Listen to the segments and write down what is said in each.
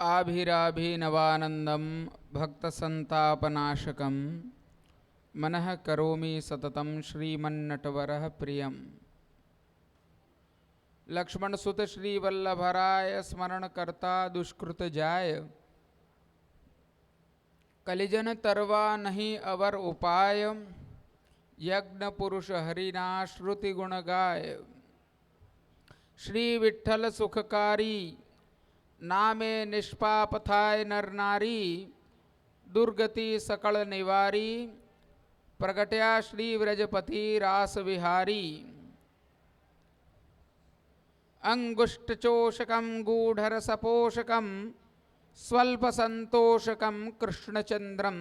आभिराभिनवानन्दं भक्तसन्तापनाशकं मनः करोमि सततं श्रीमन्नटवरः प्रियं। लक्ष्मणसुत श्रीवल्लभराय स्मरणकर्ता दुष्कृत जाय, कलिजन तरवा नहीं अवर उपाय, यज्ञ पुरुष हरिना श्रुति गुण गाय। श्री विठ्ठल सुखकारी नामे निष्पाप थाय नर नारी, दुर्गति सकल निवारी, प्रगट्या श्री व्रजपति रास विहारी। अंगुष्ठचोषकं गूढ़रसपोषकं स्वल्पसन्तोषकं कृष्णचन्द्रं,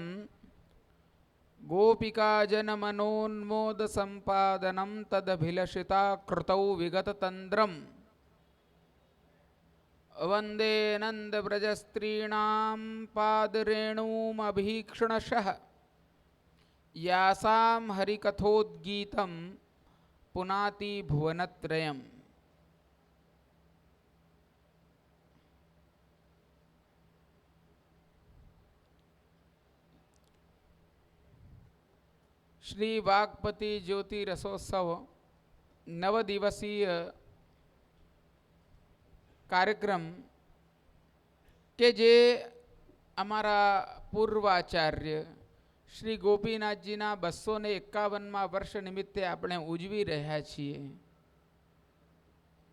गोपिका जनमनोन्मोद सम्पादनं तदभिलषिता कृतौ विगततन्द्रम्। वन्दे नन्दव्रजस्त्रीणां पादरेणूमभीक्ष्णशः, यासां हरिकथोद्गीतं पुनाति भुवनत्रयम्। श्री वागपति ज्योति रसोत्सव 9 दिवसीय कार्यक्रम के जे अमारा पूर्वाचार्य श्री गोपीनाथजीना 251 वर्ष निमित्ते આપણે ઉજવી રહ્યા છીએ,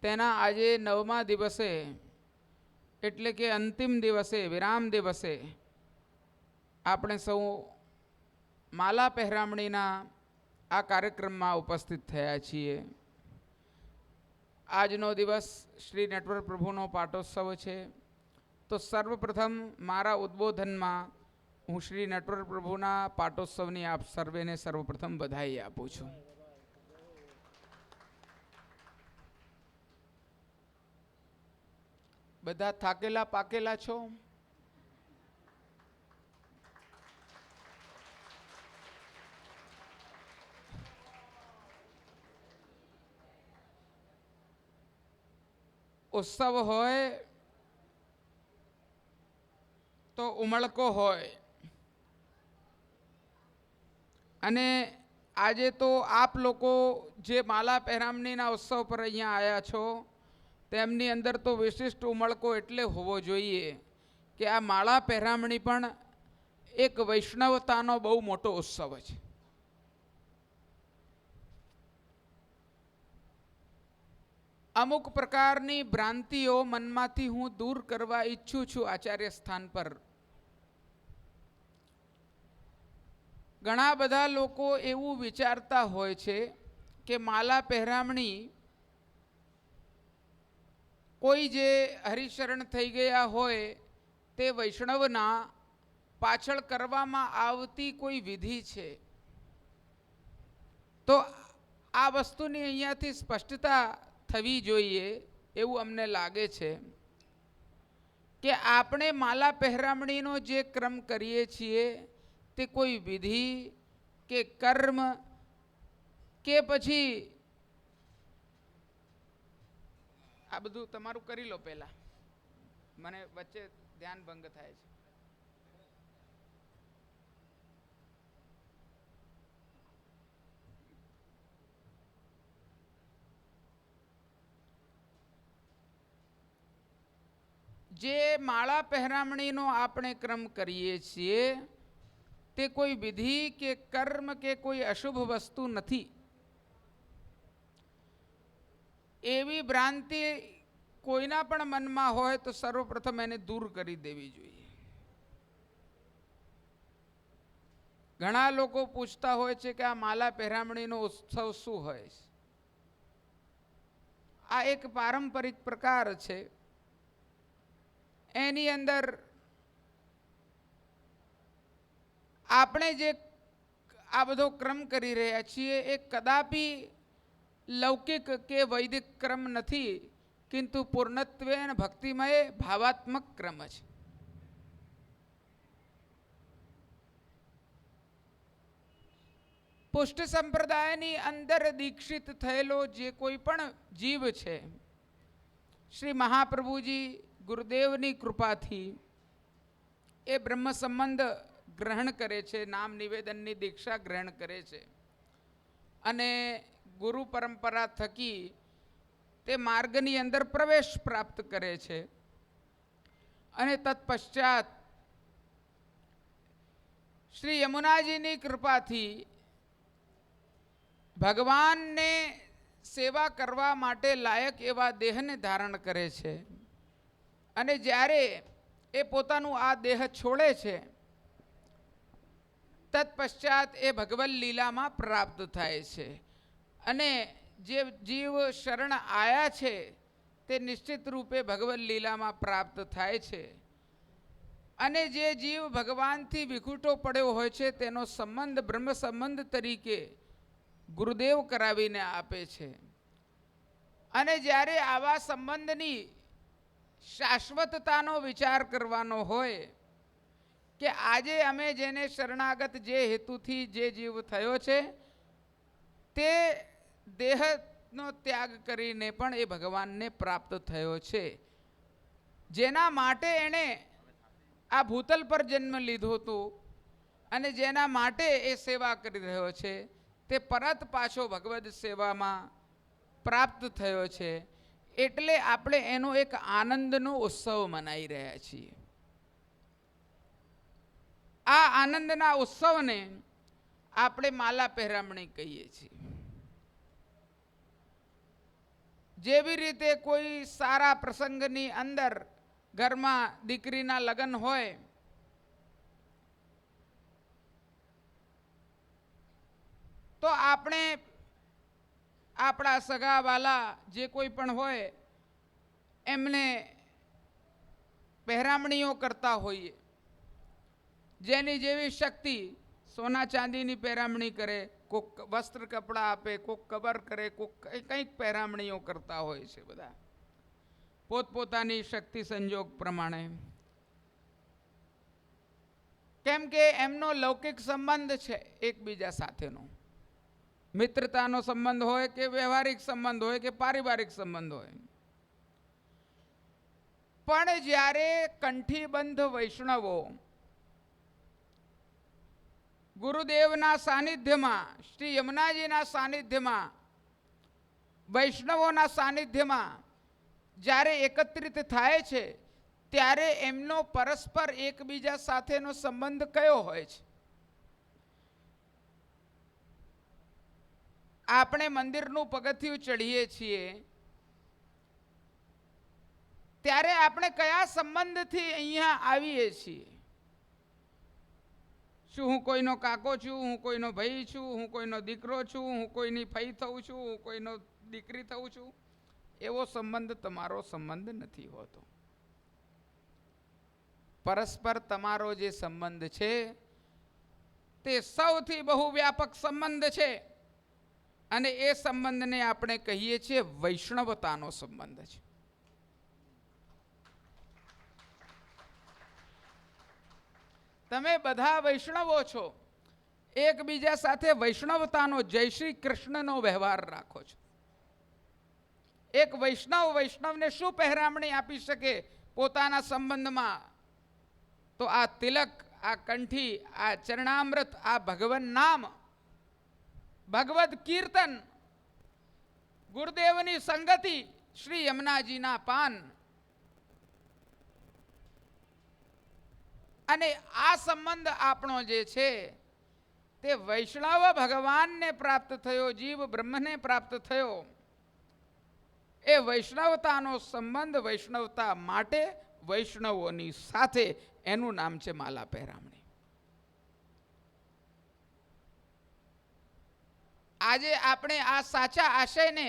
તેના આજે 9મા દિવસે એટલે કે અંતિમ દિવસે વિરામ દિવસે આપણે સૌ માલા પહેરામણીના આ કાર્યક્રમમાં ઉપસ્થિત થયા છીએ. આજનો દિવસ શ્રી નટવર પ્રભુનો પાટોત્સવ છે. તો સર્વપ્રથમ મારા ઉદ્બોધનમાં હું શ્રી નટવર પ્રભુના પાટોત્સવની આપ સર્વેને સર્વપ્રથમ બધાઈ આપું છું. બધા થાકેલા પાકેલા છો? उत्सव होय तो उमळको होय, अने आजे तो आप लोको जे माला पहेरामणीना उत्सव पर अहींया आया छो, तेमनी अंदर तो विशिष्ट उमळको एटले होवो जोईए के आ माला पहेरामणी पण एक वैष्णवतानो बहु मोटो उत्सव छे. अमुक प्रकारनी भ्रांतिओ मनमांथी हूँ दूर करवा इच्छुं छुं. आचार्य स्थान पर घणा बधा लोको एवुं विचारता होय छे के माला पहेरामणी कोई जे हरिशरण थई गया होय ते वैष्णवना पाछळ करवामां आवती कोई विधि छे. तो आ वस्तुनी अहींयाथी स्पष्टता थवी जोईए एवं अमने लागे छे कि आपणे माला पहेरामणीनो जे क्रम करीए छीए ते कोई विधि के कर्म के पछी आ बधुं तमारुं करी लो. पहेला मने वच्चे ध्यान भंग थाय छे. जे माला पहेरामणीनो आपणे क्रम करीए छीए ते कोई विधि के कर्म के कोई अशुभ वस्तु नथी. एवी भ्रांति कोईना पण मनमा होय तो सर्वप्रथम एने दूर करी देवी जोईए. घणा लोको पूछता होय छे के आ माला पहेरामणीनो उत्सव शुं होय छे. आ एक पारंपरिक प्रकार छे. एनी अंदर आपणे जे आ बधो क्रम करी रह्या छीए ए कदापि लौकिक के वैदिक क्रम नथी, किंतु पूर्णत्वेन भक्तिमय भावात्मक क्रम छे. पुष्ट संप्रदायनी अंदर दीक्षित थयेलो जे कोई पण जीव छे, श्री महाप्रभुजी ગુરુદેવની કૃપાથી એ બ્રહ્મ સંબંધ ગ્રહણ કરે છે, નામ નિવેદનની દીક્ષા ગ્રહણ કરે છે અને ગુરુ પરંપરા થકી તે માર્ગની અંદર પ્રવેશ પ્રાપ્ત કરે છે. અને તત્પશ્ચાત શ્રી યમુનાજીની કૃપાથી ભગવાનને સેવા કરવા માટે લાયક એવા દેહને ધારણ કરે છે. અને જ્યારે એ પોતાનું આ દેહ છોડે છે તત્પશ્ચાત એ ભગવન લીલામાં પ્રાપ્ત થાય છે. અને જે જીવ શરણ આયા છે તે નિશ્ચિત રૂપે ભગવન લીલામાં પ્રાપ્ત થાય છે. અને જે જીવ ભગવાનથી વિખૂટો પડ્યો હોય છે તેનો સંબંધ બ્રહ્મ સંબંધ તરીકે ગુરુદેવ કરાવીને આપે છે. અને જ્યારે આવા સંબંધની શાશ્વતતાનો વિચાર કરવાનો હોય કે આજે અમે જેને શરણાગત જે હેતુથી જે જીવ થયો છે તે દેહનો ત્યાગ કરીને પણ એ ભગવાનને પ્રાપ્ત થયો છે, જેના માટે એણે આ ભૂતલ પર જન્મ લીધો હતો અને જેના માટે એ સેવા કરી રહ્યો છે તે પરત પાછો ભગવદ સેવામાં પ્રાપ્ત થયો છે. એટલે આપણે એનો એક આનંદનો ઉત્સવ મનાવી રહ્યા છીએ. આ આનંદના ઉત્સવને આપણે માલા પહેરામણી કહીએ છીએ. જેવી રીતે કોઈ સારા પ્રસંગની અંદર ઘરમાં દીકરીના લગ્ન હોય તો આપણે આપણા સગાવાલા જે કોઈ પણ હોય એમને પહેરામણીઓ કરતા હોઈએ. જેની જેવી શક્તિ સોના ચાંદીની પહેરામણી કરે, કોક વસ્ત્ર કપડાં આપે, કોક કબર કરે, કોક કંઈક પહેરામણીઓ કરતા હોય છે બધા પોતપોતાની શક્તિ સંજોગ પ્રમાણે. કેમ કે એમનો લૌકિક સંબંધ છે એકબીજા સાથેનો, મિત્રતાનો સંબંધ હોય કે વ્યવહારિક સંબંધ હોય કે પારિવારિક સંબંધ હોય. પણ જ્યારે કંઠીબંધ વૈષ્ણવો ગુરુદેવના સાનિધ્યમાં, શ્રી યમુનાજીના સાનિધ્યમાં, વૈષ્ણવોના સાનિધ્યમાં જ્યારે એકત્રિત થાય છે ત્યારે એમનો પરસ્પર એકબીજા સાથેનો સંબંધ કયો હોય છે? આપણે મંદિરનું પગથિયું ચડીએ છીએ ત્યારે આપણે કયા સંબંધથી અહીંયા આવીએ છીએ? શું હું કોઈનો કાકો છું, હું કોઈનો ભાઈ છું, હું કોઈનો દીકરો છું, હું કોઈની ફઈ થઉં છું, હું કોઈનો દીકરી થઉં છું? એવો સંબંધ તમારો સંબંધ નથી હોતો. પરસ્પર તમારો જે સંબંધ છે તે સૌથી બહુ વ્યાપક સંબંધ છે અને એ સંબંધને આપણે કહીએ છીએ વૈષ્ણવતાનો સંબંધ છે. તમે બધા વૈષ્ણવો છો, એકબીજા સાથે વૈષ્ણવતાનો, જય શ્રી કૃષ્ણનો વ્યવહાર રાખો છો. એક વૈષ્ણવને શું પહેરામણી આપી શકે પોતાના સંબંધમાં? તો આ તિલક, આ કંઠી, આ ચરણામૃત, આ ભગવન નામ, ભગવદ કીર્તન, ગુરુદેવની સંગતિ, શ્રી યમુનાજીના પાન. અને આ સંબંધ આપણો જે છે તે વૈષ્ણવ ભગવાનને પ્રાપ્ત થયો, જીવ બ્રહ્મને પ્રાપ્ત થયો. એ વૈષ્ણવતાનો સંબંધ, વૈષ્ણવતા માટે વૈષ્ણવોની સાથે, એનું નામ છે માલા પહેરામણી. આજે આપણે આ સાચા આશયને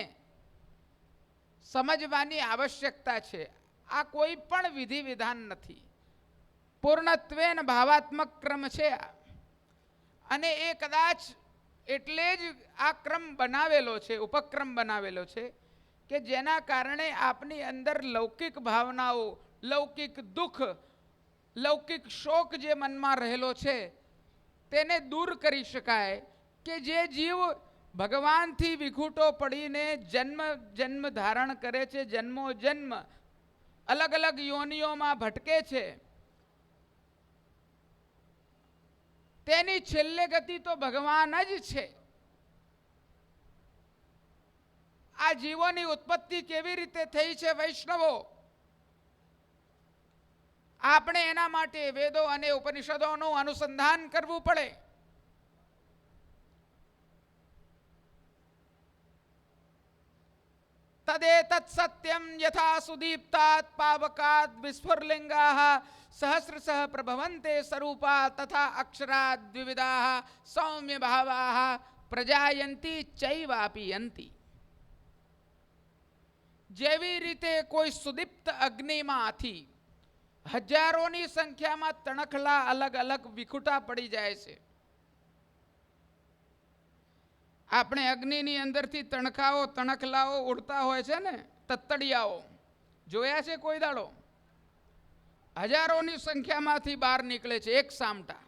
સમજવાની આવશ્યકતા છે. આ કોઈ પણ વિધિ વિધાન નથી, પૂર્ણત્વેન ભાવાત્મક ક્રમ છે. અને એ કદાચ એટલે જ આ ક્રમ બનાવેલો છે, ઉપક્રમ બનાવેલો છે કે જેના કારણે આપની અંદર લૌકિક ભાવનાઓ, લૌકિક દુઃખ, લૌકિક શોક જે મનમાં રહેલો છે તેને દૂર કરી શકાય. કે જે જીવ ભગવાનથી વિખૂટો પડીને જન્મ ધારણ કરે છે, જન્મો જન્મ અલગ અલગ યોનિઓમાં ભટકે છે, તેની છેલ્લે ગતિ તો ભગવાન જ છે. આ જીવોની ઉત્પત્તિ કેવી રીતે થઈ છે વૈષ્ણવો? આપણે એના માટે વેદો અને ઉપનિષદોનું અનુસંધાન કરવું પડે. તદેતત સત્યમ યથા સુદીપ્તાત પાવકાત વિસ્ફુરલિંગાઃ સહસ્રશઃ પ્રભવન્તે સ્વરૂપા તથા અક્ષરાદ દ્વિવિધાઃ સૌમ્ય ભાવાઃ પ્રજાયંતી ચૈવાપિયંતી. જેવી રીતે કોઈ સુદીપ્ત અગ્નિમાંથી હજારોની સંખ્યામાં તણખલા અલગ અલગ વિખુટા પડી જાય છે. આપણે અગ્નિની અંદરથી તણખલાઓ ઉડતા હોય છે ને, તત્તડિયાઓ જોયા છે કોઈ દાડો? હજારોની સંખ્યામાંથી બહાર નીકળે છે એક સામટા.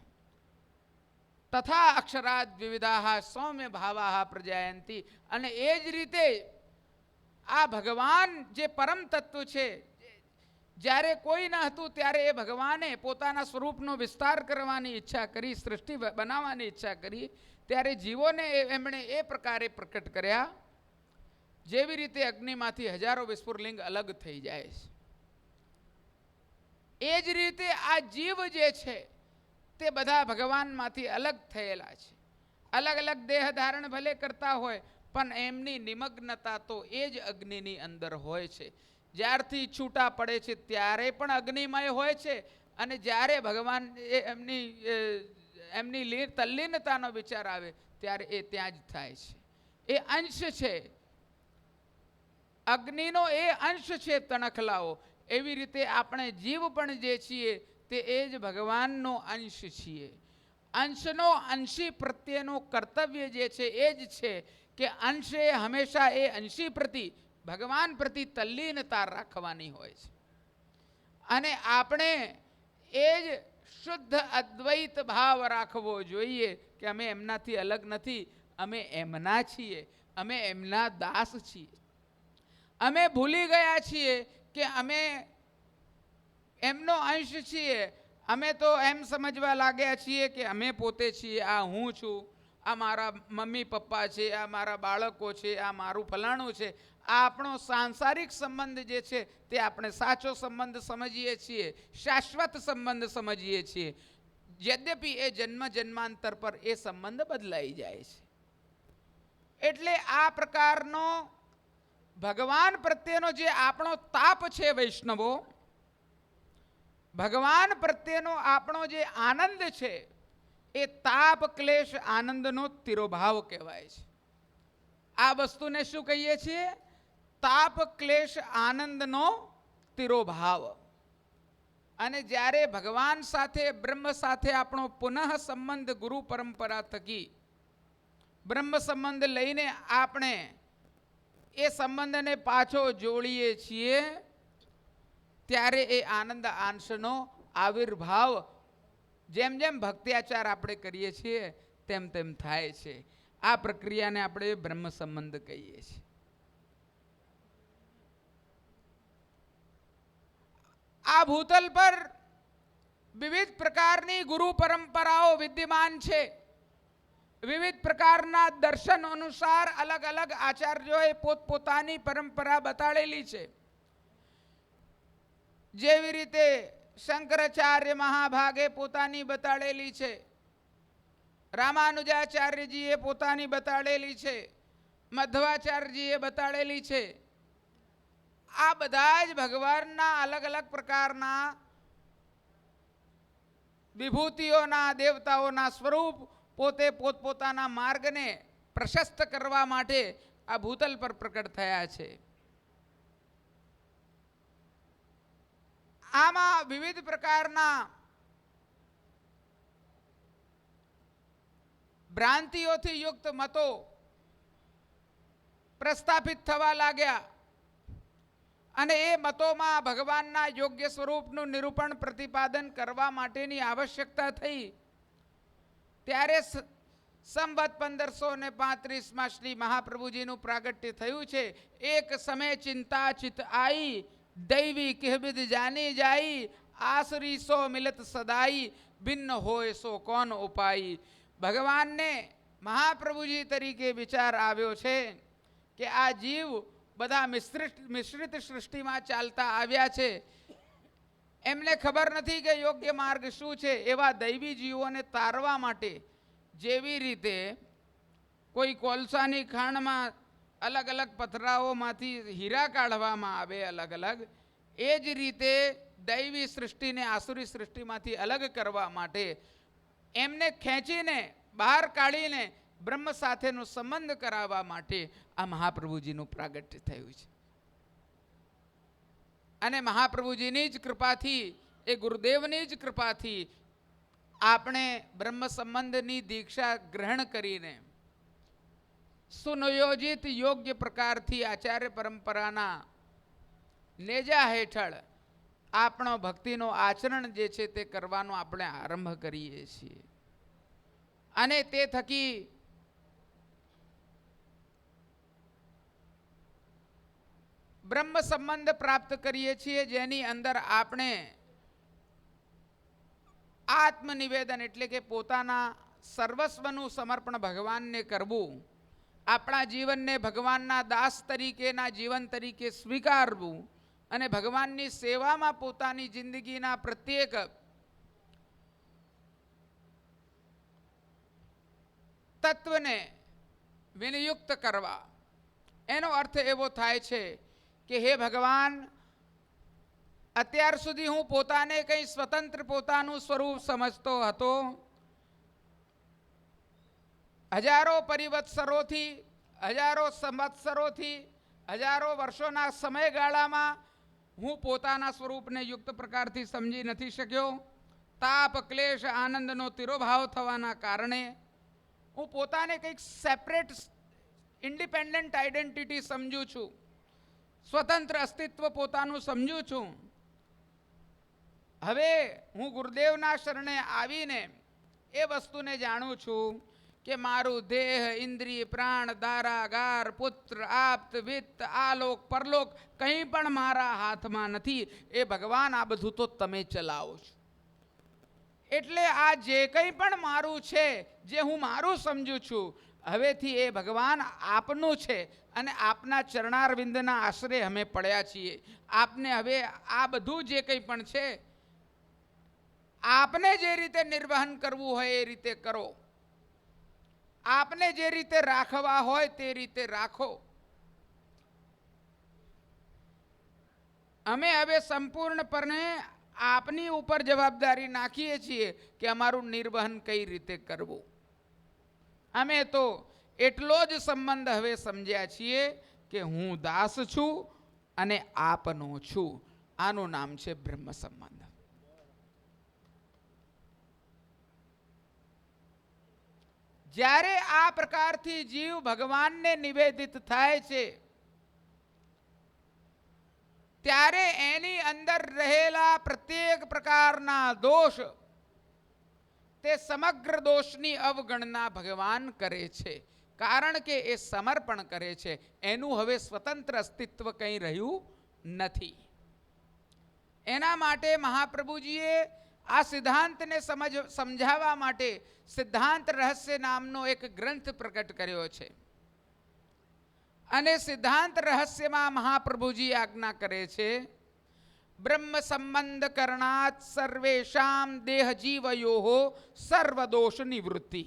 તથા અક્ષરાદ વિવિધાઃ સૌમ્ય ભાવાઃ પ્રજાયંતી. અને એ જ રીતે આ ભગવાન જે પરમ તત્વ છે, જ્યારે કોઈ ન હતું ત્યારે એ ભગવાને પોતાના સ્વરૂપનો વિસ્તાર કરવાની ઈચ્છા કરી, સૃષ્ટિ બનાવવાની ઈચ્છા કરી, ત્યારે જીવોને એમણે એ પ્રકારે પ્રકટ કર્યા જેવી રીતે અગ્નિમાંથી હજારો વિસ્ફુરલિંગ અલગ થઈ જાય છે. એ જ રીતે આ જીવ જે છે તે બધા ભગવાનમાંથી અલગ થયેલા છે. અલગ અલગ દેહ ધારણ ભલે કરતા હોય, પણ એમની નિમગ્નતા તો એ જ અગ્નિની અંદર હોય છે. જ્યારથી છૂટા પડે છે ત્યારે પણ અગ્નિમય હોય છે, અને જ્યારે ભગવાન એમની તલ્લીનતાનો વિચાર આવે ત્યારે એ ત્યાં જ થાય છે. એ અંશ છે અગ્નિનો, એ અંશ છે તણખલાઓ. એવી રીતે આપણે જીવ પણ જે છીએ તે એ જ ભગવાનનો અંશ છીએ. અંશનો અંશી પ્રત્યેનો કર્તવ્ય જે છે એ જ છે કે અંશે હંમેશા એ અંશી પ્રતિ ભગવાન પ્રતિ તલ્લીનતા રાખવાની હોય છે. અને આપણે એ જ શુદ્ધ અદ્વૈત ભાવ રાખવો જોઈએ કે અમે એમનાથી અલગ નથી, અમે એમના છીએ, અમે એમના દાસ છીએ. અમે ભૂલી ગયા છીએ કે અમે એમનો અંશ છીએ. અમે તો એમ સમજવા લાગ્યા છીએ કે અમે પોતે છીએ, આ હું છું, આ મારા મમ્મી પપ્પા છે, આ મારા બાળકો છે, આ મારું ફલાણું છે. આ આપણો સાંસારિક સંબંધ જે છે તે આપણે સાચો સંબંધ સમજીએ છીએ, શાશ્વત સંબંધ સમજીએ છીએ. યદ્યપિ એ જન્મ જન્માંતર પર એ સંબંધ બદલાઈ જાય છે. એટલે આ પ્રકારનો ભગવાન પ્રત્યેનો જે આપણો તાપ છે વૈષ્ણવો, ભગવાન પ્રત્યેનો આપણો જે આનંદ છે એ તાપ ક્લેશ આનંદનો તિરોભાવ કહેવાય છે. આ વસ્તુને શું કહીએ છીએ? તાપ ક્લેશ આનંદનો તિરોભાવ. અને જ્યારે ભગવાન સાથે, બ્રહ્મ સાથે આપણો પુનઃ સંબંધ ગુરુ પરંપરા થકી બ્રહ્મ સંબંધ લઈને આપણે એ સંબંધને પાછો જોડીએ છીએ, ત્યારે એ આનંદ અંશનો આવિર્ભાવ જેમ જેમ ભક્ત્યાચાર આપણે કરીએ છીએ તેમ તેમ થાય છે. આ પ્રક્રિયાને આપણે બ્રહ્મ સંબંધ કહીએ છીએ. આ ભૂતલ પર વિવિધ પ્રકારની ગુરુ પરંપરાઓ વિદ્યમાન છે. વિવિધ પ્રકારના દર્શન અનુસાર અલગ અલગ આચાર્યોએ પોતપોતાની પરંપરા બતાડેલી છે. જેવી રીતે શંકરાચાર્ય મહાભાગે પોતાની બતાડેલી છે, રામાનુજાચાર્યજીએ પોતાની બતાડેલી છે, મધ્વાચાર્યજીએ બતાડેલી છે. આ બધા જ ભગવાનના અલગ અલગ પ્રકારના વિભૂતિઓના, દેવતાઓના સ્વરૂપ પોતે પોતપોતાના માર્ગને પ્રશસ્ત કરવા માટે આ ભૂતલ પર પ્રકટ થયા છે. આમાં વિવિધ પ્રકારના ભ્રાંતિઓથી યુક્ત મતો પ્રસ્થાપિત થવા લાગ્યા, અને એ મતોમાં ભગવાનના યોગ્ય સ્વરૂપનું નિરૂપણ પ્રતિપાદન કરવા માટેની આવશ્યકતા થઈ. ત્યારે સંવત 1535માં શ્રી મહાપ્રભુજીનું પ્રાગટ્ય થયું છે. એક સમય ચિંતા ચિત આઈ, दैवी कहबिद जानी जाई, आसरी सो मिलत सदाई, भिन्न होय સો કોણ ઉપાય. ભગવાનને મહાપ્રભુજી તરીકે વિચાર આવ્યો છે કે આ જીવ બધા મિશ્રિત સૃષ્ટિમાં ચાલતા આવ્યા છે, એમને ખબર નથી કે યોગ્ય માર્ગ શું છે. એવા દૈવી જીવોને તારવા માટે જેવી રીતે કોઈ કોલસાની ખાણમાં અલગ અલગ પથરાઓમાંથી હીરા કાઢવામાં આવે અલગ અલગ, એ જ રીતે દૈવી સૃષ્ટિને આસુરી સૃષ્ટિમાંથી અલગ કરવા માટે એમને ખેંચીને બહાર કાઢીને બ્રહ્મ સાથેનો સંબંધ કરાવવા માટે આ મહાપ્રભુજીનું પ્રાગટ્ય થયું છે. અને મહાપ્રભુજીની જ કૃપાથી, એ ગુરુદેવની જ કૃપાથી આપણે બ્રહ્મ સંબંધની દીક્ષા ગ્રહણ કરીને સુનિયોજિત યોગ્ય પ્રકારથી આચાર્ય પરંપરાના નેજા હેઠળ આપણો ભક્તિનો આચરણ જે છે તે કરવાનો આપણે આરંભ કરીએ છીએ. અને તે થકી બ્રહ્મ સંબંધ પ્રાપ્ત કરીએ છીએ, જેની અંદર આપણે આત્મનિવેદન એટલે કે પોતાના સર્વસ્વનું સમર્પણ ભગવાનને કરવું, આપણા જીવનને ભગવાનના દાસ તરીકેના જીવન તરીકે સ્વીકારવું અને ભગવાનની સેવામાં પોતાની જિંદગીના પ્રત્યેક તત્વને વિનિયુક્ત કરવા. એનો અર્થ એવો થાય છે કે હે ભગવાન, અત્યાર સુધી હું પોતાને કંઈ સ્વતંત્ર પોતાનું સ્વરૂપ સમજતો હતો. હજારો પરિવત્સરોથી, હજારો સંવત્સરોથી, હજારો વર્ષોના સમયગાળામાં હું પોતાના સ્વરૂપને યુક્ત પ્રકારથી સમજી નથી શક્યો. તાપ, ક્લેશ, આનંદનો તિરોભાવ થવાના કારણે હું પોતાને કંઈક સેપરેટ ઇન્ડિપેન્ડન્ટ આઈડેન્ટિટી સમજું છું, સ્વતંત્ર અસ્તિત્વ પોતાનું સમજું છું. હવે હું ગુરુદેવના શરણે આવીને એ વસ્તુને જાણું છું કે મારું દેહ, ઇન્દ્રિય, પ્રાણ, દારાગાર, પુત્ર, આપ્ત, વિત્ત, આલોક, પરલોક કંઈ પણ મારા હાથમાં નથી. એ ભગવાન, આ બધું તો તમે ચલાવો છો. એટલે આ જે કંઈ પણ મારું છે, જે હું મારું સમજું છું, હવેથી એ ભગવાન આપનું છે અને આપના ચરણારવિંદના આશરે અમે પડ્યા છીએ. આપને હવે આ બધું જે કંઈ પણ છે, આપને જે રીતે નિર્વહન કરવું હોય એ રીતે કરો, આપને જે રીતે રાખવા હોય તે રીતે રાખો. અમે હવે સંપૂર્ણપણે આપની ઉપર જવાબદારી નાખીએ છીએ કે અમારું નિર્વહન કઈ રીતે કરવું. અમે તો એટલો જ સંબંધ હવે સમજ્યા છીએ કે હું દાસ છું અને આપનો છું. આનું નામ છે બ્રહ્મ સંબંધ. જ્યારે આ પ્રકારથી જીવ ભગવાનને નિવેદિત થાય છે, ત્યારે એની અંદર રહેલા પ્રત્યેક પ્રકારના દોષ, તે સમગ્ર દોષની અવગણના ભગવાન કરે છે. કારણ કે એ સમર્પણ કરે છે. એનું હવે સ્વતંત્ર અસ્તિત્વ કંઈ રહ્યું નથી. એના માટે મહાપ્રભુજીએ આ સિદ્ધાંતને સમજાવવા માટે સિદ્ધાંત રહસ્ય નામનો એક ગ્રંથ પ્રકટ કર્યો છે. અને સિદ્ધાંત રહસ્યમાં મહાપ્રભુજી આજ્ઞા કરે છે, બ્રહ્મ સંબંધ કરણાત સર્વેશામ દેહ જીવયોહો સર્વદોષ નિવૃત્તિ.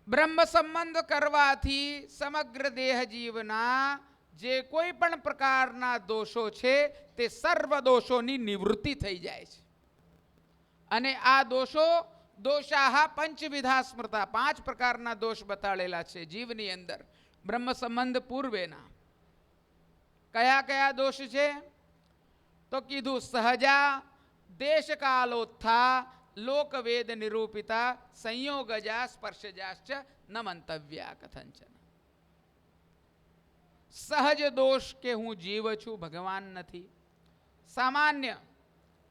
બ્રહ્મ સંબંધ કરવાથી સમગ્ર દેહ જીવના જે કોઈ પણ પ્રકારના દોષો છે તે સર્વ દોષોની નિવૃત્તિ થઈ જાય છે. અને આ દોષો દોષાહા પંચવિધા સ્મૃતા, 5 પ્રકારના દોષ બતાડેલા છે જીવની અંદર બ્રહ્મ સંબંધ પૂર્વેના. કયા કયા દોષ છે? તો કીધું સહજા, દેશકાલોત્થા, લોકવેદ નિરૂપિતા, સંયોગજા, સ્પર્શજાશ્ચ ન મંતવ્યા કથંચન. સહજ દોષ કે હું જીવ છું, ભગવાન નથી. સામાન્ય,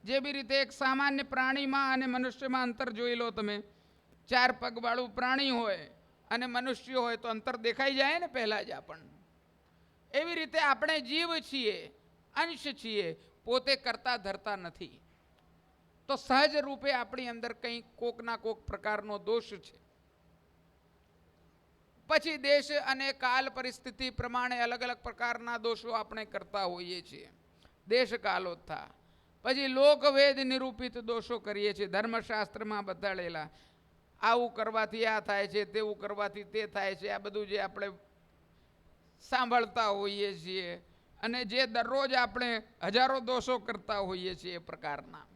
જે બી રીતે એક સામાન્ય પ્રાણીમાં અને મનુષ્યમાં અંતર જોઈ લો તમે. 4 પગવાળું પ્રાણી હોય અને મનુષ્ય હોય તો અંતર દેખાઈ જાય ને પહેલા જ આપણને. એવી રીતે આપણે જીવ છીએ, અંશ છીએ, પોતે કરતા ધરતા નથી. તો સહજ રૂપે આપણી અંદર કંઈક કોકના કોક પ્રકારનો દોષ છે. પછી દેશ અને કાલ પરિસ્થિતિ પ્રમાણે અલગ અલગ પ્રકારના દોષો આપણે કરતા હોઈએ છીએ. દેશ કાલોત્થા, પછી લોકવેદ નિરૂપિત દોષો કરીએ છીએ, ધર્મશાસ્ત્રમાં બતાડેલા. આવું કરવાથી આ થાય છે, તેવું કરવાથી તે થાય છે, આ બધું જે આપણે સાંભળતા હોઈએ છીએ અને જે દરરોજ આપણે હજારો દોષો કરતા હોઈએ છીએ એ પ્રકારના.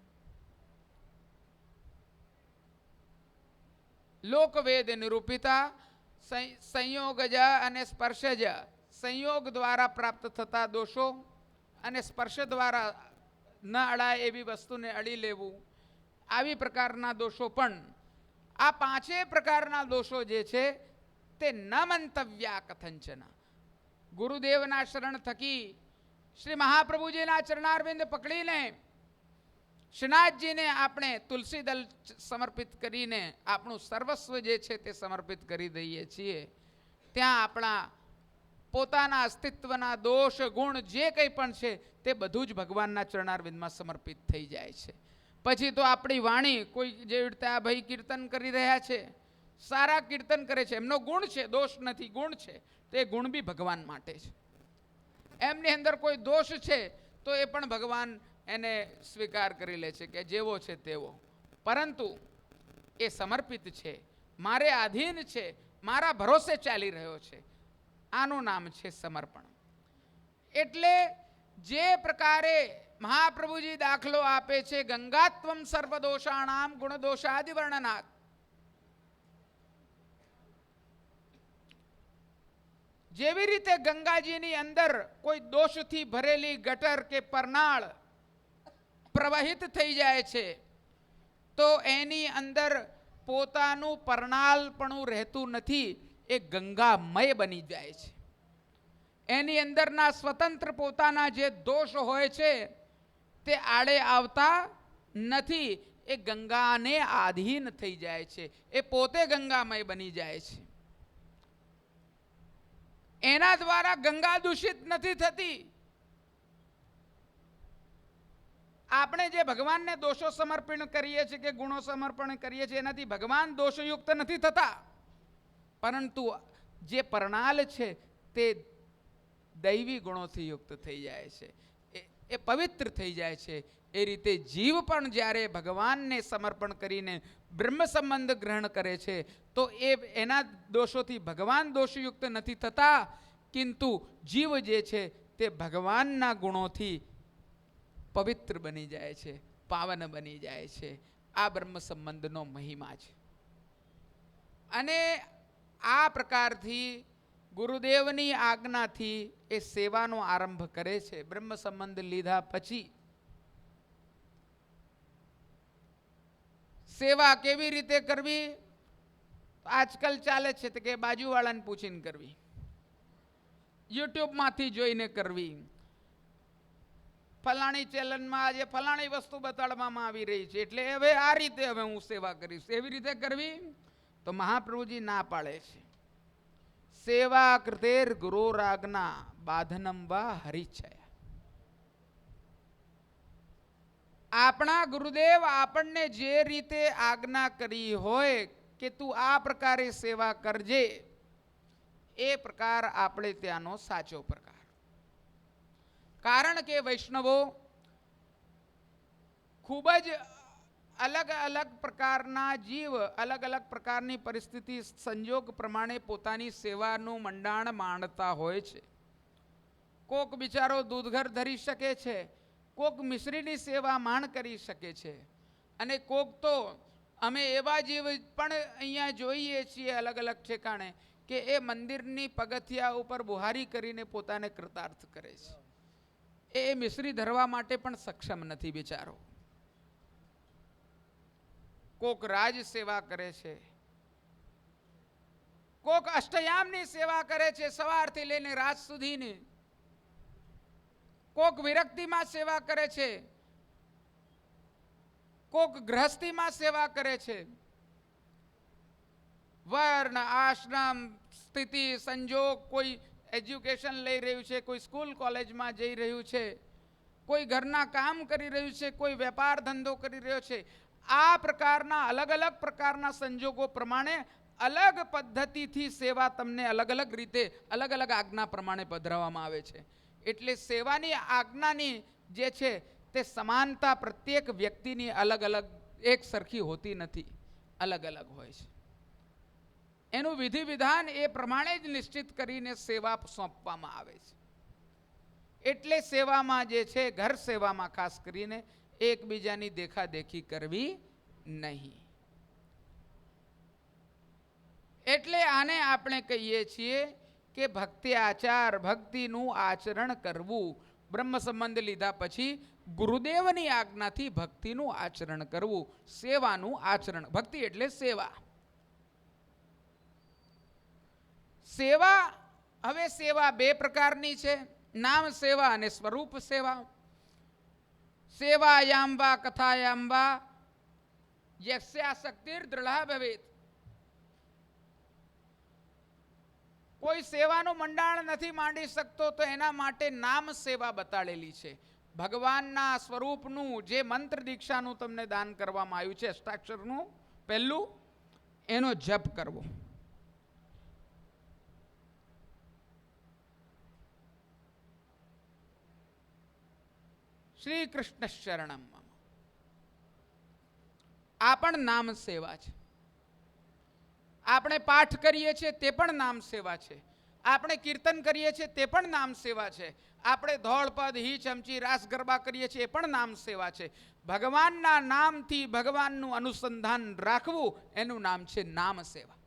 લોકવેદ નિરૂપિતા સંયોગજ અને સ્પર્શજ, સંયોગ દ્વારા પ્રાપ્ત થતા દોષો અને સ્પર્શ દ્વારા ન અડાય એવી વસ્તુને અડી લેવું, આવી પ્રકારના દોષો પણ. આ પાંચેય પ્રકારના દોષો જે છે તે ન મંતવ્યા કથંચન. ગુરુદેવના શરણ થકી શ્રી મહાપ્રભુજીના ચરણારવિંદ પકડીને શ્રીનાથજીને આપણે તુલસી દલ સમર્પિત કરીને આપણું સર્વસ્વ જે છે તે સમર્પિત કરી દઈએ છીએ. ત્યાં આપણા પોતાના અસ્તિત્વના દોષ ગુણ જે કંઈ પણ છે તે બધું જ ભગવાનના ચરણારવિંદમાં સમર્પિત થઈ જાય છે. પછી તો આપણી વાણી, કોઈ જેવી રીતે આ ભાઈ કીર્તન કરી રહ્યા છે, સારા કીર્તન કરે છે, એમનો ગુણ છે, દોષ નથી, ગુણ છે, તે ગુણ બી ભગવાન માટે છે. એમની અંદર કોઈ દોષ છે તો એ પણ ભગવાન એને સ્વીકાર કરી લે છે કે જેવો છે તેવો, પરંતુ એ સમર્પિત છે, મારે આધીન છે, મારા ભરોસે ચાલી રહ્યો છે. આનું નામ છે સમર્પણ. એટલે જે પ્રકારે મહાપ્રભુજી દાખલો આપે છે, ગંગાત્વમ સર્વદોષાણામ ગુણદોષાદિ વર્ણનાથ. જેવી રીતે ગંગાજીની અંદર કોઈ દોષથી ભરેલી ગટર કે પરનાળ પ્રવાહિત થઈ જાય છે તો એની અંદર પોતાનું પરણાલપણું રહેતું નથી, એ ગંગામય બની જાય છે. એની અંદરના સ્વતંત્ર પોતાના જે દોષ હોય છે તે આડે આવતા નથી, એ ગંગાને આધીન થઈ જાય છે, એ પોતે ગંગામય બની જાય છે. એના દ્વારા ગંગા દૂષિત નથી થતી. આપણે જે ભગવાનને દોષો સમર્પણ કરીએ છીએ કે ગુણો સમર્પણ કરીએ છીએ એનાથી ભગવાન દોષયુક્ત નથી થતા, પરંતુ જે પરણાલ છે તે દૈવી ગુણોથી યુક્ત થઈ જાય છે, એ પવિત્ર થઈ જાય છે. એ રીતે જીવ પણ જ્યારે ભગવાનને સમર્પણ કરીને બ્રહ્મ સંબંધ ગ્રહણ કરે છે તો એના દોષોથી ભગવાન દોષયુક્ત નથી થતા, કિંતુ જીવ જે છે તે ભગવાનના ગુણોથી પવિત્ર બની જાય છે, પાવન બની જાય છે. આ બ્રહ્મ સંબંધનો મહિમા છે. અને આ પ્રકારથી ગુરુદેવની આજ્ઞાથી એ સેવાનો આરંભ કરે છે. બ્રહ્મ સંબંધ લીધા પછી સેવા કેવી રીતે કરવી? આજકાલ ચાલે છે કે બાજુવાળાને પૂછીને કરવી, યુટ્યુબમાંથી જોઈને કરવી, ફલાણી ચેનલમાં આજે ફલાણી વસ્તુ બતાડવામાં આવી રહી છે એટલે હવે આ રીતે હવે હું સેવા કરીશ, એવી રીતે કરવી. તો મહાપ્રભુજી ના પાડે છે. સેવા કૃતેર ગુરોરાજ્ઞા બાધનમ વા હરિચ્છયા. આપણા ગુરુદેવ આપણને જે રીતે આજ્ઞા કરી હોય કે તું આ પ્રકારે સેવા કરજે, એ પ્રકાર આપણે ત્યાંનો સાચો પ્રકાર. કારણ કે વૈષ્ણવો ખૂબ જ અલગ અલગ પ્રકારના જીવ, અલગ અલગ પ્રકારની પરિસ્થિતિ સંજોગ પ્રમાણે પોતાની સેવાનું મંડાણ માંડતા હોય છે. કોક બિચારો દૂધઘર ધરી શકે છે, કોક મિશ્રીની સેવા માંડ કરી શકે છે, અને કોક તો અમે એવા જીવ પણ અહીંયા જોઈએ છીએ અલગ અલગ ઠેકાણે કે એ મંદિરની પગથિયા ઉપર બુહારી કરીને પોતાને કૃતાર્થ કરે છે. એ મિશ્રી ધરવા માટે પણ સક્ષમ નથી બિચારો. કોક રાજ સેવા કરે છે, કોક અષ્ટયામની સેવા કરે છે સવારથી લઈને રાત સુધીની, કોક વિરક્તિમાં સેવા કરે છે, કોક ગૃહસ્થીમાં સેવા કરે છે. વર્ણ આશ્રમ સ્થિતિ સંજોગ કોઈ એજ્યુકેશન લઈ રહ્યું છે, કોઈ સ્કૂલ કોલેજમાં જઈ રહ્યું છે, કોઈ ઘરના કામ કરી રહ્યું છે, કોઈ વેપાર ધંધો કરી રહ્યો છે. આ પ્રકારના અલગ અલગ પ્રકારના સંજોગો પ્રમાણે અલગ પદ્ધતિથી સેવા તમને અલગ અલગ રીતે અલગ અલગ આજ્ઞા પ્રમાણે પધરાવવામાં આવે છે. એટલે સેવાની આજ્ઞાની જે છે તે સમાનતા પ્રત્યેક વ્યક્તિની અલગ અલગ એક સરખી હોતી નથી, અલગ અલગ હોય છે. એનું વિધિ વિધાન એ પ્રમાણે જ નિશ્ચિત કરીને સેવા સોંપવામાં આવે છે. એટલે સેવામાં જે છે, ઘર સેવામાં ખાસ કરીને એકબીજાની દેખાદેખી કરવી નહીં. એટલે આને આપણે કહીએ છીએ કે ભક્તિ આચાર, ભક્તિનું આચરણ કરવું. બ્રહ્મ સંબંધ લીધા પછી ગુરુદેવની આજ્ઞાથી ભક્તિનું આચરણ કરવું, સેવાનું આચરણ. ભક્તિ એટલે સેવા. સેવા, હવે સેવા બે પ્રકારની છે, નામ સેવા અને સ્વરૂપ સેવા. સેવાયામ વા કથાયામ વા યસ્યાસક્તિર દૃઢા ભવેત. કોઈ સેવાનું મંડાણ નથી માંડી શકતો તો એના માટે નામ સેવા બતાડેલી છે. ભગવાનના સ્વરૂપનું જે મંત્ર દીક્ષાનું તમને દાન કરવામાં આવ્યું છે, અષ્ટાક્ષરનું પહેલું, એનો જપ કરવો. શ્રી કૃષ્ણ શરણમ. આ પણ નામ સેવા છે. આપણે પાઠ કરીએ છીએ તે પણ નામ સેવા છે. આપણે કીર્તન કરીએ છીએ તે પણ નામ સેવા છે. આપણે ધોળપદ, હી ચમચી, રાસ ગરબા કરીએ છીએ એ પણ નામ સેવા છે. ભગવાનના નામથી ભગવાનનું અનુસંધાન રાખવું એનું નામ છે નામ સેવા.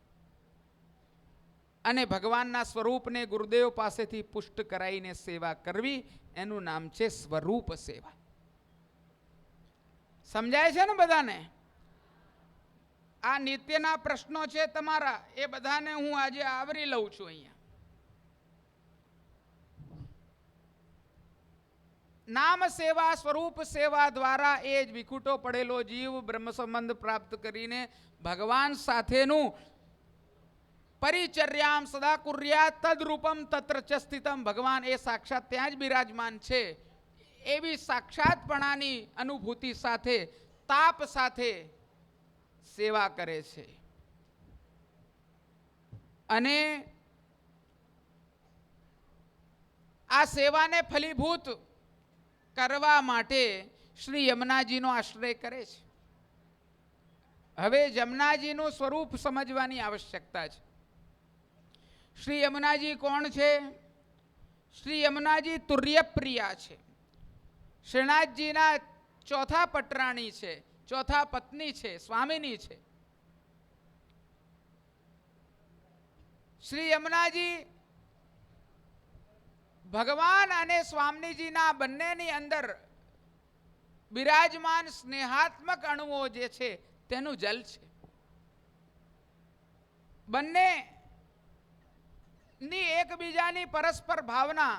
અને ભગવાનના સ્વરૂપને ગુરુદેવ પાસેથી પુષ્ટ કરાવીને સેવા કરવી એનું નામ છે સ્વરૂપ સેવા. સમજાય છે ને બધાને? આ નિત્યના પ્રશ્નો છે તમારા, એ બધાને હું આજે આવરી લઉં છું. અહીંયા નામ સેવા, સ્વરૂપ સેવા દ્વારા એ જ વિખૂટો પડેલો જીવ બ્રહ્મ સંબંધ પ્રાપ્ત કરીને ભગવાન સાથેનું પરિચર્યામ સદા કુર્યાત તદરૂપમ તત્ર ચ સ્થિતમ. ભગવાન એ સાક્ષાત ત્યાં જ બિરાજમાન છે એવી સાક્ષાતપણાની અનુભૂતિ સાથે, તાપ સાથે સેવા કરે છે. અને આ સેવાને ફલીભૂત કરવા માટે શ્રી યમુનાજીનો આશ્રય કરે છે. હવે યમુનાજીનું સ્વરૂપ સમજવાની આવશ્યકતા છે. શ્રી યમુનાજી કોણ છે? શ્રી યમુનાજી તુર્યપ્રિયા છે. શ્રીનાથજીના ચોથા પટરાણી છે, ચોથા પત્ની છે, સ્વામિની છે. શ્રી યમુનાજી ભગવાન અને સ્વામીજીના બંનેની અંદર બિરાજમાન સ્નેહાત્મક અણુઓ જે છે તેનું જલ છે. બંનેની એકબીજાની પરસ્પર ભાવના,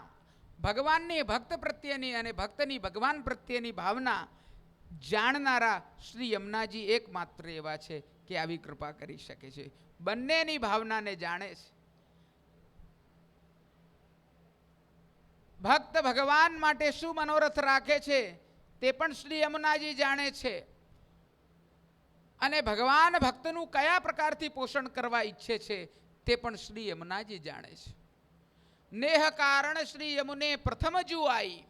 ભગવાનની ભક્ત પ્રત્યેની અને ભક્તની ભગવાન પ્રત્યેની ભાવના જાણનારા શ્રી યમુનાજી એકમાત્ર એવા છે કે આવી કૃપા કરી શકે છે. બંનેની ભાવનાને જાણે છે. ભક્ત ભગવાન માટે શું મનોરથ રાખે છે તે પણ શ્રી યમુનાજી જાણે છે. અને ભગવાન ભક્તનું કયા પ્રકારથી પોષણ કરવા ઈચ્છે છે તે પણ શ્રી યમુનાજી જાણે છે. નેહ કારણ શ્રી યમુને પ્રથમ જુઆઈ.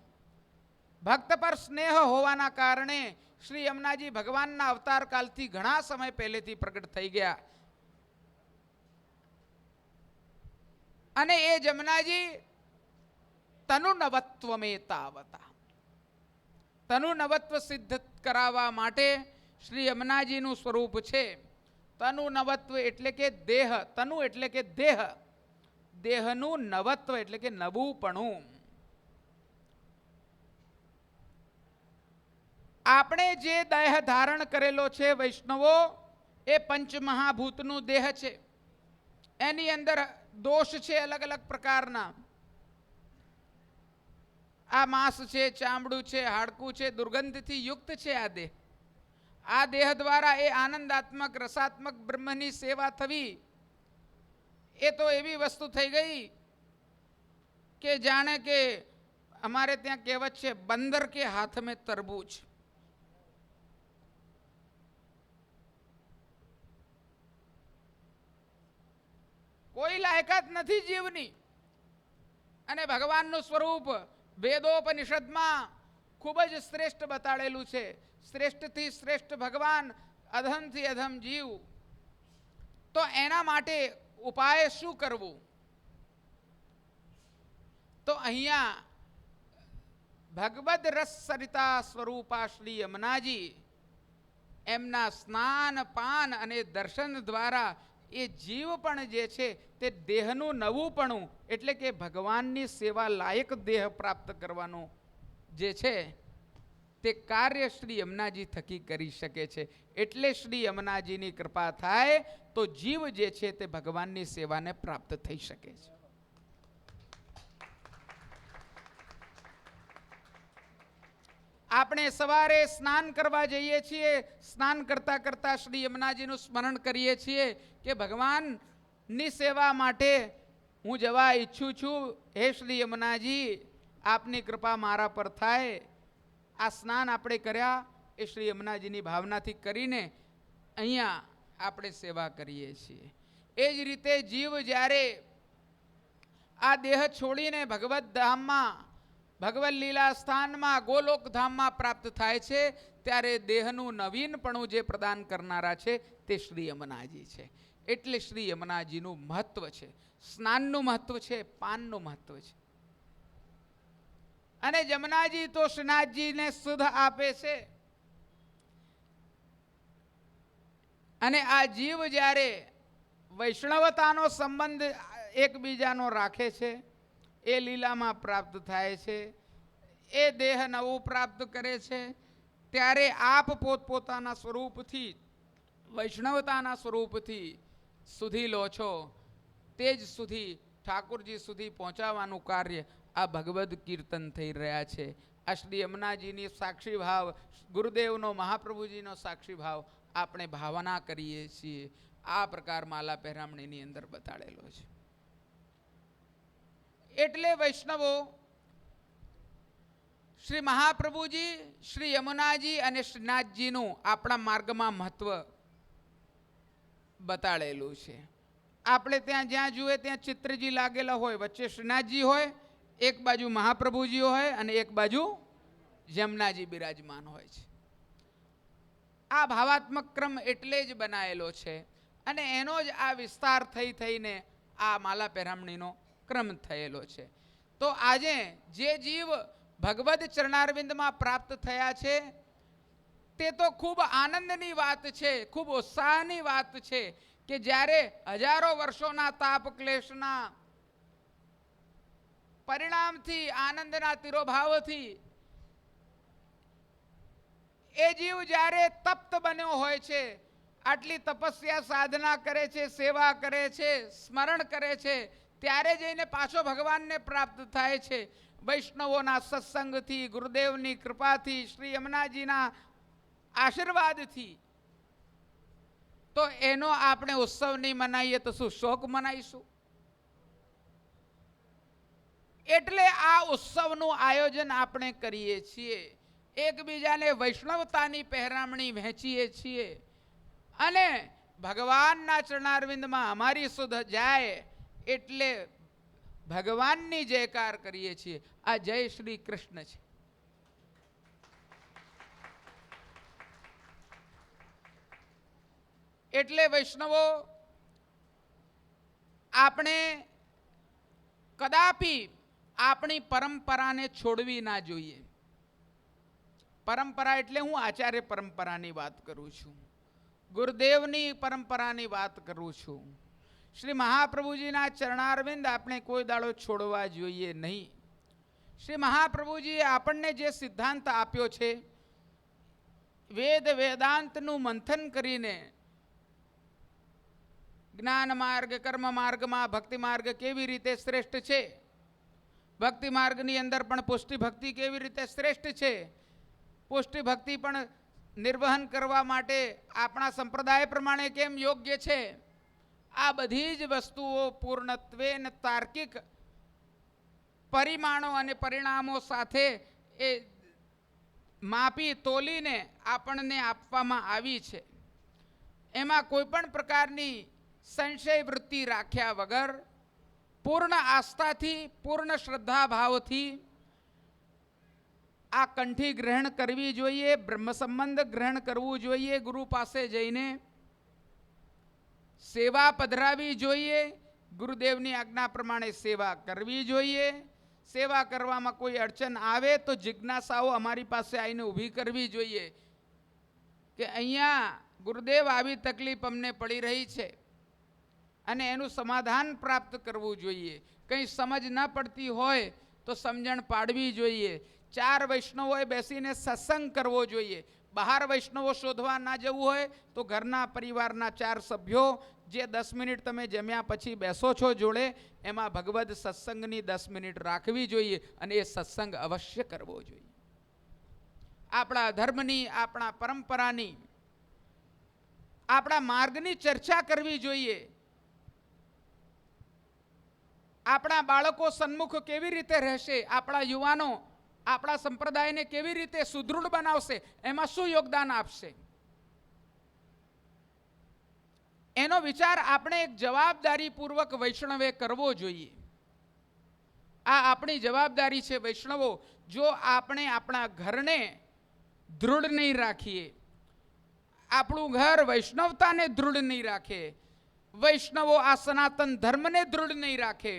ભક્ત પર સ્નેહ હોવાના કારણે શ્રી યમુનાજી ભગવાનના અવતાર કાલથી ઘણા સમય પહેલેથી પ્રગટ થઈ ગયા. અને એ યમુનાજી તનુ નવત્વમે તાવતા, તનુ નવત્વ સિદ્ધ કરાવવા માટે શ્રી યમુનાજીનું સ્વરૂપ છે. તનુ નવત્વ એટલે કે દેહ, તનુ એટલે કે દેહ, દેહનું નવત્વ એટલે કે નવુંપણું. આપણે જે દેહ ધારણ કરેલો છે વૈષ્ણવો, એ પંચમહાભૂતનું દેહ છે. એની અંદર દોષ છે અલગ અલગ પ્રકારના. આ માંસ છે, ચામડું છે, હાડકું છે, દુર્ગંધથી યુક્ત છે આ દેહ. આ દેહ દ્વારા એ આનંદાત્મક રસાત્મક બ્રહ્મની સેવા થવી એ તો એવી વસ્તુ થઈ ગઈ કે જાણે કે અમારે ત્યાં કહેવત છે, બંદર કે હાથ મેં તરબૂચ. કોઈ લાયકાત નથી જીવની. અને ભગવાનનું સ્વરૂપ વેદોપનિષદમાં ખૂબ જ શ્રેષ્ઠ બતાડેલું છે. શ્રેષ્ઠથી શ્રેષ્ઠ ભગવાન, અધમથી અધમ જીવ. તો એના માટે ઉપાય શું કરવું? તો અહીંયા ભગવદ રસ સરિતા સ્વરૂપા શ્રી યમુનાજી એમના સ્નાન, પાન અને દર્શન દ્વારા એ જીવ પણ જે છે તે દેહનું નવુંપણું, એટલે કે ભગવાનની સેવા લાયક દેહ પ્રાપ્ત કરવાનું જે છે તે કાર્ય શ્રી યમુનાજી થકી કરી શકે છે. એટલે શ્રી યમુનાજીની કૃપા થાય તો જીવ જે છે તે ભગવાનની સેવાને પ્રાપ્ત થઈ શકે છે. આપણે સવારે સ્નાન કરવા જઈએ છીએ, સ્નાન કરતા કરતા શ્રી યમુનાજીનું સ્મરણ કરીએ છીએ કે ભગવાનની સેવા માટે હું જવા ઈચ્છું છું. હે શ્રી યમુનાજી, આપની કૃપા મારા પર થાય. આ સ્નાન આપણે કર્યા એ શ્રી યમુનાજીની ભાવનાથી કરીને અહીંયા આપણે સેવા કરીએ છીએ. એ જ રીતે જીવ જ્યારે આ દેહ છોડીને ભગવત ધામમાં, ભગવત લીલા સ્થાનમાં, ગોલોક ધામમાં પ્રાપ્ત થાય છે, ત્યારે દેહનું નવીનપણું જે પ્રદાન કરનારા છે તે શ્રી યમુનાજી છે. એટલે શ્રી યમુનાજીનું મહત્વ છે. સ્નાનનું મહત્વ છે, પાનનું મહત્વ છે. અને જમનાજી તો શ્રીનાથજીને સુધ આપે છે. અને આ જીવ જ્યારે વૈષ્ણવતાનો સંબંધ એકબીજાનો રાખે છે, એ લીલામાં પ્રાપ્ત થાય છે, એ દેહ નવું પ્રાપ્ત કરે છે, ત્યારે આપ પોતપોતાના સ્વરૂપથી, વૈષ્ણવતાના સ્વરૂપથી સુધી લો છો. તે જ સુધી ઠાકોરજી સુધી પહોંચાવાનું કાર્ય આ ભગવદ કીર્તન થઈ રહ્યા છે. આ શ્રી યમુનાજીની સાક્ષી ભાવ, ગુરુદેવનો, મહાપ્રભુજીનો સાક્ષી ભાવ આપણે ભાવના કરીએ છીએ. આ પ્રકાર માલા પહેરામણીની અંદર બતાડેલો છે. એટલે વૈષ્ણવો શ્રી મહાપ્રભુજી, શ્રી યમુનાજી અને શ્રીનાથજીનું આપણા માર્ગમાં મહત્વ બતાડેલું છે. આપણે ત્યાં જ્યાં જુએ ત્યાં ચિત્રજી લાગેલા હોય, વચ્ચે શ્રીનાથજી હોય, એક બાજુ મહાપ્રભુજી હોય અને એક બાજુ યમુનાજી બિરાજમાન હોય છે. આ ભાવાત્મક ક્રમ એટલે જ બનાવેલો છે અને એનો જ આ વિસ્તાર થઈને આ માલા પહેરામણીનો ક્રમ થયેલો છે. તો આજે જે જીવ ભગવદ ચરણારવિંદમાં પ્રાપ્ત થયા છે તે તો ખૂબ આનંદની વાત છે, ખૂબ ઉત્સાહની વાત છે કે જ્યારે હજારો વર્ષોના તાપ ક્લેશના પરિણામથી, આનંદના તિરોભાવથી એ જીવ જ્યારે તપ્ત બન્યો હોય છે, આટલી તપસ્યા સાધના કરે છે, સેવા કરે છે, સ્મરણ કરે છે, ત્યારે જઈને પાછો ભગવાનને પ્રાપ્ત થાય છે. વૈષ્ણવોના સત્સંગથી, ગુરુદેવની કૃપાથી, શ્રી યમુનાજીના આશીર્વાદથી. તો એનો આપણે ઉત્સવ નહીં મનાવીએ તો શું શોક મનાવીશું? એટલે આ ઉત્સવનું આયોજન આપણે કરીએ છીએ. એકબીજાને વૈષ્ણવતાની પહેરામણી વહેંચીએ છીએ અને ભગવાનના ચરણારવિંદમાં અમારી સુધ જાય એટલે ભગવાનની જયકાર કરીએ છીએ. આ જય શ્રી કૃષ્ણ છે. એટલે વૈષ્ણવો આપણે કદાપી આપણી પરંપરાને છોડવી ના જોઈએ. પરંપરા એટલે હું આચાર્ય પરંપરાની વાત કરું છું, ગુરુદેવની પરંપરાની વાત કરું છું. શ્રી મહાપ્રભુજીના ચરણારવિંદ આપણે કોઈ દાડો છોડવા જોઈએ નહીં. શ્રી મહાપ્રભુજીએ આપણને જે સિદ્ધાંત આપ્યો છે, વેદ વેદાંતનું મંથન કરીને જ્ઞાન માર્ગ, કર્મ માર્ગમાં ભક્તિ માર્ગ કેવી રીતે શ્રેષ્ઠ છે, ભક્તિ માર્ગની અંદર પણ પુષ્ટિ ભક્તિ કેવી રીતે શ્રેષ્ઠ છે, પુષ્ટિ ભક્તિ પણ નિર્વહન કરવા માટે આપણા સંપ્રદાય પ્રમાણે કેમ યોગ્ય છે, આ બધી જ વસ્તુઓ પૂર્ણત્વેન તાર્કિક પરિમાણો અને પરિણામો સાથે એ માપી તોલીને આપણને આપવામાં આવી છે. એમાં કોઈ પણ પ્રકારની સંશય વૃત્તિ રાખ્યા વગર પૂર્ણ આસ્થાથી, પૂર્ણ શ્રદ્ધા ભાવથી આ કંઠી ગ્રહણ કરવી જોઈએ, બ્રહ્મ સંબંધ ગ્રહણ કરવું જોઈએ, ગુરુ પાસે જઈને સેવા પધરાવી જોઈએ, ગુરુદેવની આજ્ઞા પ્રમાણે સેવા કરવી જોઈએ. સેવા કરવામાં કોઈ અડચણ આવે તો જિજ્ઞાસાઓ અમારી પાસે આવીને ઊભી કરવી જોઈએ કે અહીંયા ગુરુદેવ આવી તકલીફ અમને પડી રહી છે અને એનું સમાધાન પ્રાપ્ત કરવું જોઈએ. કંઈ સમજ ન પડતી હોય તો સમજણ પાડવી જોઈએ. 4 વૈષ્ણવોએ બેસીને સત્સંગ કરવો જોઈએ. બહાર વૈષ્ણવો શોધવા ના જવું હોય તો ઘરના પરિવારના 4 સભ્યો જે 10 મિનિટ તમે જમ્યા પછી બેસો છો જોડે, એમાં ભગવદ સત્સંગની 10 મિનિટ રાખવી જોઈએ અને એ સત્સંગ અવશ્ય કરવો જોઈએ. આપણા ધર્મની, આપણા પરંપરાની, આપણા માર્ગની ચર્ચા કરવી જોઈએ. આપણા બાળકો સન્મુખ કેવી રીતે રહેશે, આપણા યુવાનો આપણા સંપ્રદાયને કેવી રીતે સુદૃઢ બનાવશે, એમાં શું યોગદાન આપશે, એનો વિચાર આપણે એક જવાબદારીપૂર્વક વૈષ્ણવે કરવો જોઈએ. આ આપણી જવાબદારી છે વૈષ્ણવો. જો આપણે આપણા ઘરને દૃઢ નહીં રાખીએ, આપણું ઘર વૈષ્ણવતાને દૃઢ નહીં રાખે, વૈષ્ણવો આ સનાતન ધર્મને દૃઢ નહીં રાખે,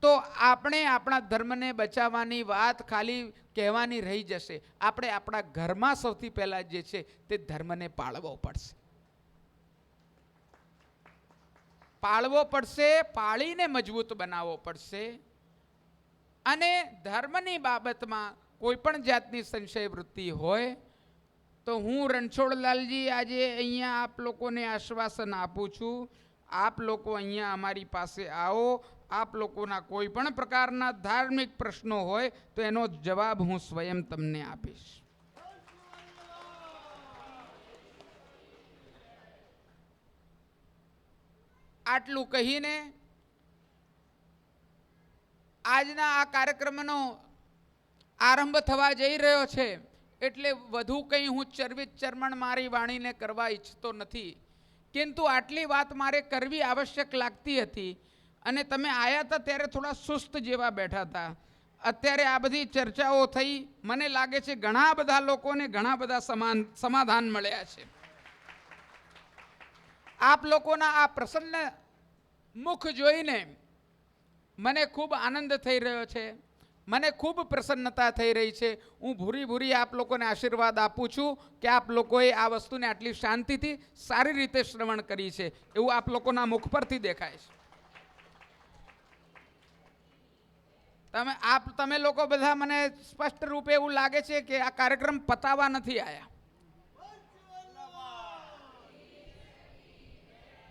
તો આપણે આપણા ધર્મને બચાવવાની વાત ખાલી કહેવાની રહી જશે. આપણે આપણા ઘરમાં સૌથી પહેલાં જે છે તે ધર્મને પાળવો પડશે. પાળવો પડશે, પાળીને મજબૂત બનાવવો પડશે. અને ધર્મની બાબતમાં કોઈ પણ જાતની સંશય વૃત્તિ હોય તો હું રણછોડલાલજી આજે અહીંયા આપ લોકોને આશ્વાસન આપું છું, આપ લોકો અહીંયા અમારી પાસે આવો. આપ લોકોના કોઈ પણ પ્રકારના ધાર્મિક પ્રશ્નો હોય તો એનો જવાબ હું સ્વયં તમને આપીશ. આટલું કહીને આજના આ કાર્યક્રમનો આરંભ થવા જઈ રહ્યો છે એટલે વધુ કંઈ હું ચરવિત ચરમણ મારી વાણીને કરવા ઈચ્છતો નથી, કિંતુ આટલી વાત મારે કરવી આવશ્યક લાગતી હતી. અને તમે આવ્યા હતા ત્યારે થોડા સુસ્ત જેવા બેઠા હતા. અત્યારે આ બધી ચર્ચાઓ થઈ, મને લાગે છે ઘણા બધા લોકોને ઘણા બધા સમાધાન મળ્યા છે. આપ લોકોના આ પ્રસન્ન મુખ જોઈને મને ખૂબ આનંદ થઈ રહ્યો છે, મને ખૂબ પ્રસન્નતા થઈ રહી છે. હું ભૂરી ભૂરી આપ લોકોને આશીર્વાદ આપું છું કે આપ લોકોએ આ વસ્તુને આટલી શાંતિથી સારી રીતે શ્રવણ કરી છે, એવું આપ લોકોના મુખ પરથી દેખાય છે. તમે લોકો બધા મને સ્પષ્ટ રૂપે એવું લાગે છે કે આ કાર્યક્રમ પતાવવા નથી આવ્યા.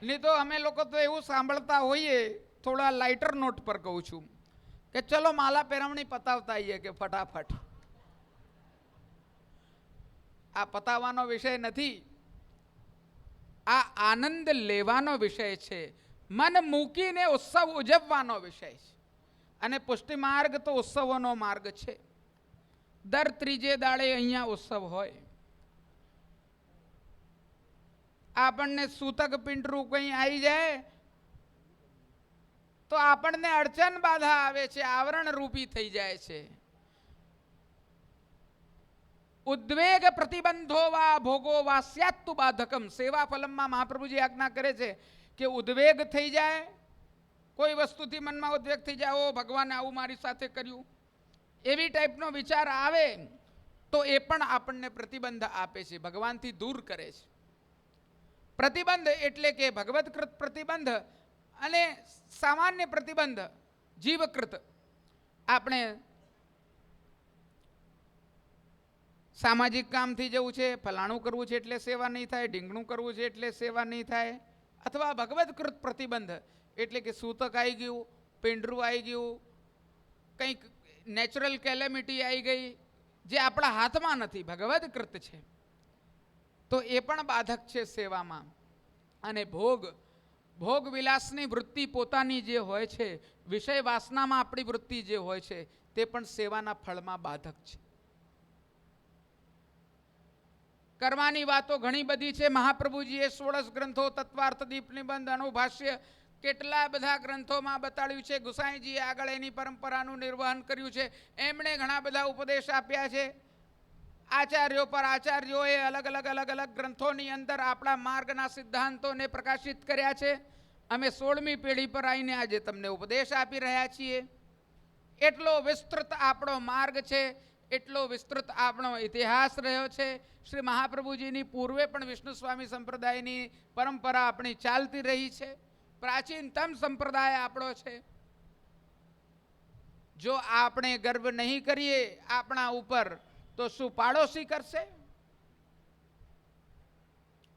નહીં તો અમે લોકો તો એવું સાંભળતા હોઈએ, થોડા લાઇટર નોટ પર કહું છું કે ચલો માલા પહેરવણી પતાવતા આવીએ કે ફટાફટ. આ પતાવવાનો વિષય નથી, આ આનંદ લેવાનો વિષય છે, મન મૂકીને ઉત્સવ ઉજવવાનો વિષય છે. અને પુષ્ટિ માર્ગ તો ઉત્સવોનો માર્ગ છે. દર ત્રીજે દાડે અહીંયા ઉત્સવ હોય. આપણને સૂતક પિંટરું કંઈ આવી જાય તો આપણને અડચણ બાધા આવે છે, આવરણ રૂપી થઈ જાય છે. ઉદ્વેગ પ્રતિબંધો વા ભોગો વા સ્યાત્તુ બાધકમ. સેવા ફલમમાં મહાપ્રભુજી આજ્ઞા કરે છે કે ઉદ્વેગ થઈ જાય, કોઈ વસ્તુથી મનમાં ઉદ્વેગ થઈ જાય, ઓ ભગવાને આવું મારી સાથે કર્યું, એવી ટાઈપનો વિચાર આવે તો એ પણ આપણને પ્રતિબંધ આપે છે, ભગવાનથી દૂર કરે છે. પ્રતિબંધ એટલે કે ભગવત્કૃત પ્રતિબંધ અને સામાન્ય પ્રતિબંધ જીવકૃત. આપણે સામાજિક કામથી જવું છે, ફલાણું કરવું છે એટલે સેવા નહીં થાય, ઢીંગણું કરવું છે એટલે સેવા નહીં થાય. અથવા ભગવત્કૃત પ્રતિબંધ એટલે કે સૂતક આવી ગયું, પેંડરું આવી ગયું, કંઈક નેચરલ કેલેમિટી આવી ગઈ જે આપણા હાથમાં નથી, ભગવત્કૃત છે, તો એ પણ બાધક છે સેવામાં. અને ભોગ, ભોગ વિલાસની વૃત્તિ પોતાની જે હોય છે, વિષય વાસનામાં આપણી વૃત્તિ જે હોય છે, તે પણ સેવાના ફળમાં બાધક છે. કરવાની વાતો ઘણી બધી છે. મહાપ્રભુજીએ 16 ગ્રંથો, તત્વાર્થ, દીપ નિબંધ, અનુભાષ્ય, કેટલા બધા ગ્રંથોમાં બતાડ્યું છે. ગુસાઈજીએ આગળ એની પરંપરાનું નિર્વહન કર્યું છે. એમણે ઘણા બધા ઉપદેશ આપ્યા છે. આચાર્યો પર આચાર્યોએ અલગ અલગ ગ્રંથોની અંદર આપણા માર્ગના સિદ્ધાંતોને પ્રકાશિત કર્યા છે. અમે 16મી પેઢી પર આવીને આજે તમને ઉપદેશ આપી રહ્યા છીએ. એટલો વિસ્તૃત આપણો માર્ગ છે, એટલો વિસ્તૃત આપણો ઇતિહાસ રહ્યો છે. શ્રી મહાપ્રભુજીની પૂર્વે પણ વિષ્ણુ સ્વામી સંપ્રદાયની પરંપરા આપણી ચાલતી રહી છે. પ્રાચીનતમ સંપ્રદાય આપણો છે. જો આપણે ગર્વ નહીં કરીએ આપણા ઉપર, તો શું પાડોશી કરશે?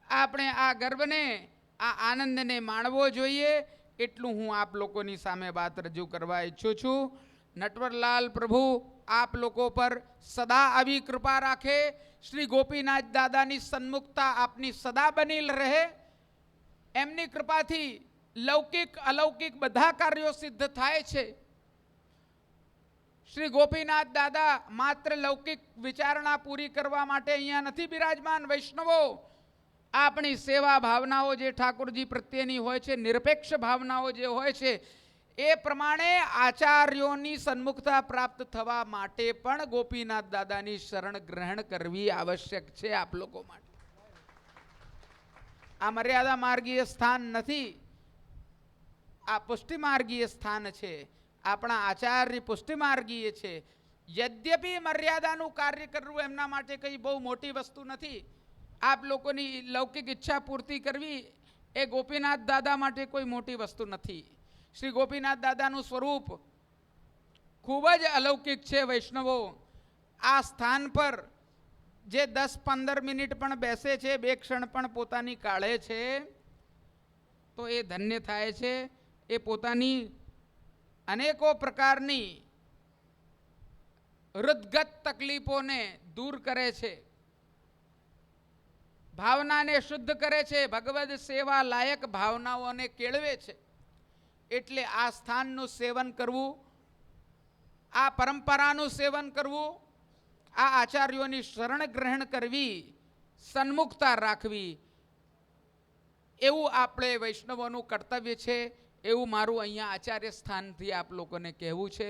આપણે આ ગર્વને, આ આનંદને માણવો જોઈએ. એટલું હું આપ લોકોની સામે વાત રજૂ કરવા ઈચ્છું છું. નટવરલાલ પ્રભુ આપ લોકો પર સદા આવી કૃપા રાખે. શ્રી ગોપીનાથ દાદાની સન્મુખતા આપની સદા બની રહે. એમની કૃપાથી લૌકિક અલૌકિક બધા કાર્યો સિદ્ધ થાય છે. શ્રી ગોપીનાથ દાદા માત્ર લૌકિક વિચારણા પૂરી કરવા માટે અહીંયા નથી બિરાજમાન. વૈષ્ણવો, આપણી સેવા ભાવનાઓ જે ઠાકોરજી પ્રત્યેની હોય છે, નિરપેક્ષ ભાવનાઓ જે હોય છે, એ પ્રમાણે આચાર્યોની સન્મુખતા પ્રાપ્ત થવા માટે પણ ગોપીનાથ દાદાની શરણ ગ્રહણ કરવી આવશ્યક છે આપ લોકો માટે. આ મર્યાદા માર્ગીય સ્થાન નથી, આ પુષ્ટિ માર્ગીય સ્થાન છે. આપણા આચાર્ય પુષ્ટિ માર્ગીય છે. યદ્યપિ મર્યાદાનું કાર્ય કરવું એમના માટે કંઈ બહુ મોટી વસ્તુ નથી. આપ લોકોની લૌકિક ઈચ્છા પૂર્તિ કરવી એ ગોપીનાથ દાદા માટે કોઈ મોટી વસ્તુ નથી. શ્રી ગોપીનાથ દાદાનું સ્વરૂપ ખૂબ જ અલૌકિક છે. વૈષ્ણવો, આ સ્થાન પર જે 10-15 મિનિટ પણ બેસે છે, 2 ક્ષણ પણ પોતાની કાઢે છે, તો એ ધન્ય થાય છે. એ પોતાની અનેકો પ્રકારની હૃદગત તકલીફોને દૂર કરે છે, ભાવનાને શુદ્ધ કરે છે, ભગવદ સેવા લાયક ભાવનાઓને કેળવે છે. એટલે આ સ્થાનનું સેવન કરવું, આ પરંપરાનું સેવન કરવું, આ આચાર્યોની શરણ ગ્રહણ કરવી, સન્મુખતા રાખવી, એવું આપણે વૈષ્ણવોનું કર્તવ્ય છે. એવું મારું અહીંયા આચાર્ય સ્થાનથી આપ લોકોને કહેવું છે.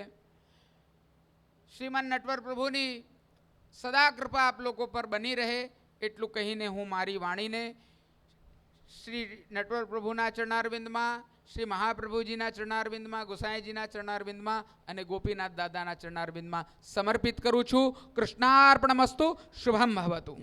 શ્રીમાન નટવર પ્રભુની સદા કૃપા આપ લોકો પર બની રહે એટલું કહીને હું મારી વાણીને શ્રી નટવર પ્રભુના ચરણારવિંદમાં, શ્રી મહાપ્રભુજીના ચરણારવિંદમાં, ગુસાઈજીના ચરણારવિંદમાં અને ગોપીનાથ દાદાના ચરણારવિંદમાં સમર્પિત કરું છું. કૃષ્ણાર્પણમસ્તુ. શુભમ ભવતુ.